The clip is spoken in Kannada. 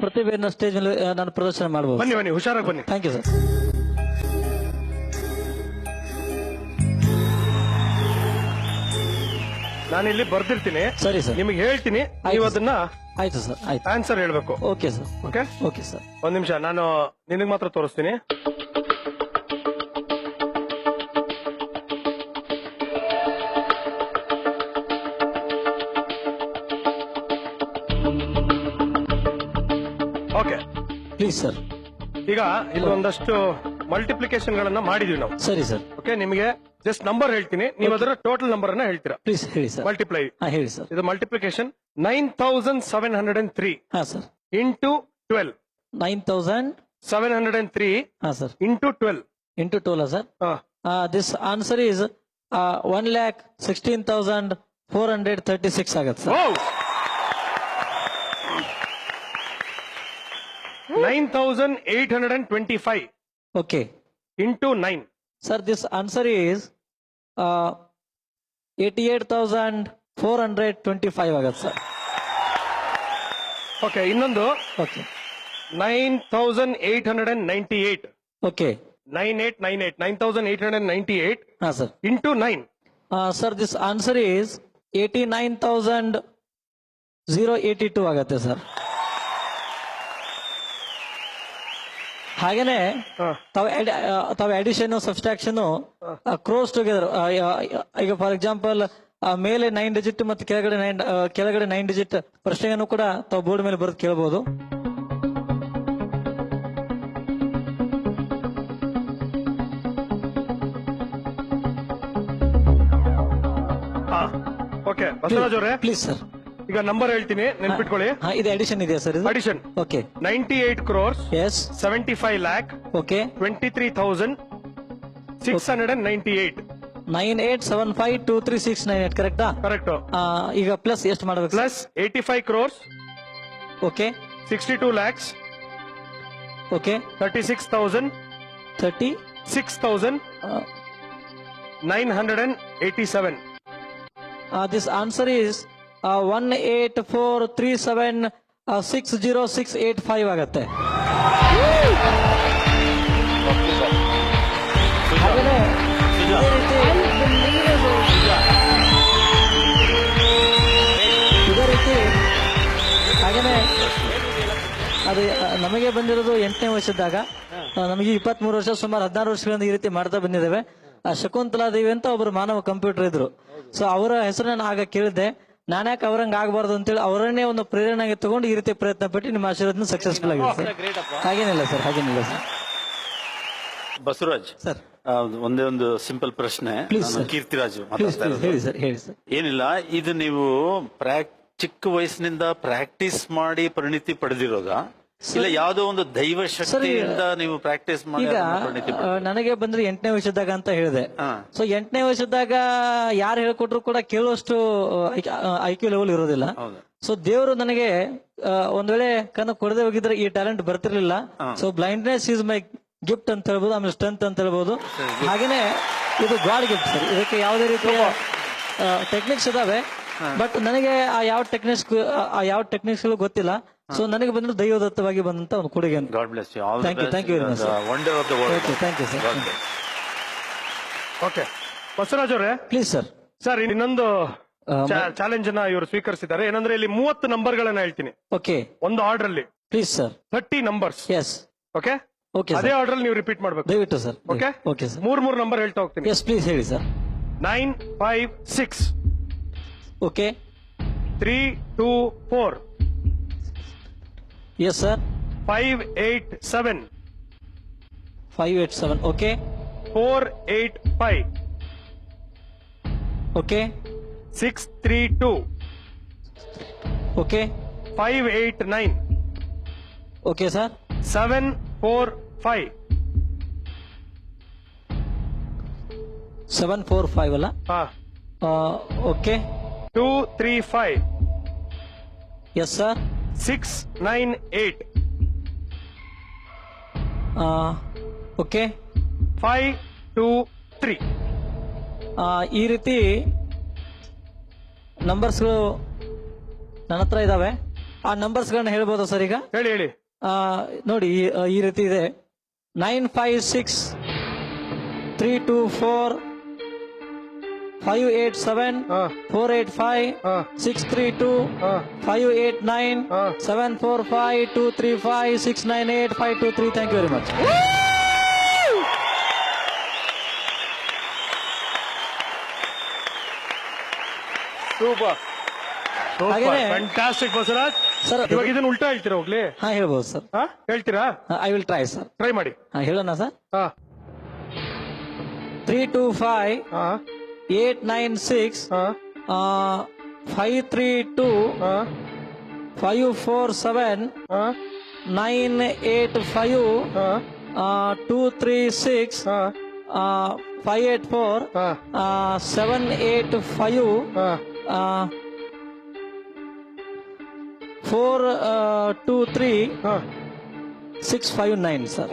ಪ್ರತಿಭೆಯನ್ನು ಸ್ಟೇಜ್ ಮೇಲೆ ನಾನು ಪ್ರದರ್ಶನ ಮಾಡಬಹುದು. ಬನ್ನಿ ಬನ್ನಿ, ಹುಷಾರಾಗಿ ಬನ್ನಿ. Thank you sir. ನಾನಿಲ್ಲಿ ಬರ್ದಿರ್ತೀನಿ, ಸರಿ ಸರ್. ನಿಮಗೆ ಹೇಳ್ತೀನಿ, ನೀವು ಅದನ್ನ ಆಯ್ತು ಸರ್, ಆಯ್ತು. ಆನ್ಸರ್ ಹೇಳ್ಬೇಕು. Okay sir. Okay okay sir. ಒಂದ್ ನಿಮಿಷ, ನಾನು ನಿನಗೆ ಮಾತ್ರ ತೋರಿಸ್ತೀನಿ. Okay please sir. ಈಗ ಇಲ್ಲಿ ಒಂದಷ್ಟು ಮಲ್ಟಿಪ್ಲಿಕೇಶನ್ ಗಳನ್ನ ಮಾಡಿದೀವಿ ನಾವು. ಸರಿ ಸರ್. ಓಕೆ, ನಿಮಗೆ ಜಸ್ಟ್ ನಂಬರ್ ಹೇಳ್ತೀನಿ, ನೀವು ಅದರ ಟೋಟಲ್ ನಂಬರ್ ಅನ್ನ ಹೇಳ್ತೀರಾ. ಪ್ಲೀಸ್ ಹೇಳಿ ಸರ್. ಮಲ್ಟಿಪ್ಲೈ. ಹೇಳಿ ಸರ್. ಇದು ಮಲ್ಟಿಪ್ಲಿಕೇಶನ್ 9703 ಹಾ ಸರ್. ಇಂಟು 12. 9703 ಹಾ sir. Into 12. Into 12 sir. This answer is 1,16,436 ಆಗತ್ತೆ sir. 9,825 okay into 9. Sir, this answer is 88,425 ಆಗತ್ತೆ ಸರ್. ಓಕೆ, ಇನ್ನೊಂದು ಓಕೆ 9,898. ಓಕೆ 9898 ಹಾ sir. Into 9. Sir, this answer is 89,082 ಆಗತ್ತೆ ಸರ್. ಹಾಗೇನೆ ತಾವು ಅಡಿಷನ್ ಸಬ್ಸ್ಟ್ರಾಕ್ಷನ್ ಕ್ರೋಸ್ ಟುಗೆದರ್. ಈಗ ಫಾರ್ ಎಕ್ಸಾಂಪಲ್ ಮೇಲೆ 9 ಡಿಜಿಟ್ ಮತ್ತು ಕೆಳಗಡೆ 9 ಡಿಜಿಟ್ ಪ್ರಶ್ನೆಯನ್ನು ಕೂಡ ತಾವು ಬೋರ್ಡ್ ಮೇಲೆ ಬರೆದು ಕೇಳಬಹುದು. ಓಕೆ ಬಸವರಾಜ್ ಅವರೇ, ಪ್ಲೀಸ್ ಸರ್. ಈಗ ನಂಬರ್ ಹೇಳ್ತೀನಿ, ನೆನ್ಪಿಟ್ಕೊಳ್ಳಿ. ಇದು ಅಡಿಷನ್ ಇದೆಯಾ ಸರ್? ಇದು addition. Okay 98 crores yes 75 lakh okay 23,698. 98752369 ಕರೆಕ್ಟಾ? ಕರೆಕ್ಟ್. ಈಗ ಪ್ಲಸ್ ಎಷ್ಟು ಮಾಡಬೇಕು? Plus 85 crores okay 62 lakhs okay 36,987. This answer is 184376068 ಆಗತ್ತೆ. ಹಾಗೇನೆ ಇದೇ ರೀತಿ ಹಾಗೇನೆ ಅದು ನಮಗೆ ಬಂದಿರೋದು 8ನೇ ವರ್ಷದಾಗ. ನಮಗೆ 23 ವರ್ಷ, ಸುಮಾರು 16 ವರ್ಷಗಳಿಂದ ಈ ರೀತಿ ಮಾಡ್ತಾ ಬಂದಿದ್ದೇವೆ. ಶಕುಂತಲಾದೇವಿ ಅಂತ ಒಬ್ರು ಮಾನವ ಕಂಪ್ಯೂಟರ್ ಇದ್ರು. ಸೊ ಅವರ ಹೆಸರನ್ನ ಆಗ ಕೇಳಿದ್ದೆ, ನಾನ್ಯಾಕೆ ಅವರಂಗ ಆಗಬಾರ್ದು ಅಂತೇಳಿ ಅವರನ್ನೇ ಒಂದು ಪ್ರೇರಣೆಗೆ ತಗೊಂಡು ಈ ರೀತಿ ಪ್ರಯತ್ನ ಪಟ್ಟು ನಿಮ್ಮ ಆಶೀರ್ವಾದ ಸಕ್ಸಸ್ಫುಲ್ ಆಗಿದೆ ಸರ್. ಹಾಗೇನಿಲ್ಲ ಸರ್, ಹಾಗೇನಿಲ್ಲ ಸರ್. ಬಸವರಾಜ್ ಸರ್, ಒಂದೇ ಒಂದು ಸಿಂಪಲ್ ಪ್ರಶ್ನೆ. ಕೀರ್ತಿರಾಜು ಹೇಳಿ ಸರ್. ಹೇಳಿ ಸರ್. ಏನಿಲ್ಲ, ಇದು ನೀವು ಚಿಕ್ಕ ವಯಸ್ಸಿನಿಂದ ಪ್ರಾಕ್ಟೀಸ್ ಮಾಡಿ ಪರಿಣಿತಿ ಪಡೆದಿರೋದ, ಇಲ್ಲ ಯಾವುದೋ ಒಂದು ದೈವ ಶಕ್ತಿಯಿಂದ ನೀವು ಪ್ರಾಕ್ಟೀಸ್ ಮಾಡಿ ಈಗ ಪರಿಣಿತಿ ನನಗೆ ಬಂದ್ರೆ 8ನೇ ವರ್ಷದಾಗ ಅಂತ ಹೇಳಿದೆ. ಸೊ 8ನೇ ವರ್ಷದಾಗ ಯಾರು ಹೇಳ್ಕೊಟ್ರು ಕೂಡ ಕೇಳುವಷ್ಟು IQ ಲೆವೆಲ್ ಇರೋದಿಲ್ಲ. ಸೊ ದೇವರು ನನಗೆ ಒಂದ್ ವೇಳೆ ಕಣ್ಣು ಕೊಡದೆ ಹೋಗಿದ್ರೆ ಈ ಟ್ಯಾಲೆಂಟ್ ಬರ್ತಿರ್ಲಿಲ್ಲ. So blindness is my gift ಅಂತ ಹೇಳ್ಬೋದು, ಆಮೇಲೆ ಸ್ಟ್ರೆಂತ್ ಅಂತ ಹೇಳ್ಬೋದು. ಹಾಗೇನೆ ಇದು ಗಾಡ್ ಗಿಫ್ಟ್ ಸರ್. ಇದಕ್ಕೆ ಯಾವುದೇ ರೀತಿಯ ಟೆಕ್ನಿಕ್ಸ್ ಇದಾವೆ, ಬಟ್ ನನಗೆ ಆ ಯಾವ ಟೆಕ್ನಿಕ್ಸ್ ಗೊತ್ತಿಲ್ಲ. ಸೊ ನನಗೆ ಬಂದ್ರೆ ದೈವದತ್ತವಾಗಿ ಬಂದಂತ ಒಂದು ಕೊಡುಗೆ. God bless you. All thank you very much. Wonder of the world. Thank you sir. Okay Basavaraj ಅವರೇ, ಪ್ಲೀಸ್ ಸರ್. ಸರ್ ಇನ್ನೊಂದು ಚಾಲೆಂಜ್ ಅನ್ನ ಇವರು ಸ್ವೀಕರಿಸಿದ್ದಾರೆ. ಏನಂದ್ರೆ ಇಲ್ಲಿ 30 ನಂಬರ್ ಗಳನ್ನ ಹೇಳ್ತೀನಿ ಓಕೆ ಒಂದು ಆರ್ಡರ್ ಅಲ್ಲಿ. Please sir. 30 numbers. Yes okay okay ಅದೇ ಆರ್ಡರ್ ಅಲ್ಲಿ ನೀವು ರಿಪೀಟ್ ಮಾಡ್ಬೇಕು ದಯವಿಟ್ಟು sir. Okay okay sir. 3 number ಹೇಳ್ತಾ ಹೋಗ್ತೀನಿ. ಎಸ್ ಪ್ಲೀಸ್ ಹೇಳಿ sir. 956 okay 324 yes sir. 587 587 okay 485 okay 632 okay 589 okay sir. 745 745 ಅಲ್ಲ? Okay 235 yes sir. 698 ಓಕೆ 523. ಈ ರೀತಿ ನಂಬರ್ಸ್ಗಳು ನನ್ನ ಹತ್ರ ಇದಾವೆ. ಆ ನಂಬರ್ಸ್ ಗಳನ್ನ ಹೇಳ್ಬೋದಾ ಸರ್ ಈಗ? ಹೇಳಿ ಹೇಳಿ. ನೋಡಿ ಈ ರೀತಿ ಇದೆ. 956-324-587-485-632-744-234-692-523. Thank you very much. Super ಹಾಗೇನೆ ಫ್ಯಾಂಟಾಸ್ಟಿಕ್ ಬಸವರಾಜ್ ಸರ್. ಇವಾಗ ಇದನ್ನ ಉಲ್ಟಾ ಹೇಳ್ತೀರಾ ಹೋಗ್ಲಿ? ಹಾ ಹೇಳ್ಬೋದು ಸರ್. ಹೇಳ್ತೀರಾ? I will try sir. Try ಮಾಡಿ. ಹೇಳೋಣ ಸರ್. 325-896-504-784-659 ಸರ್.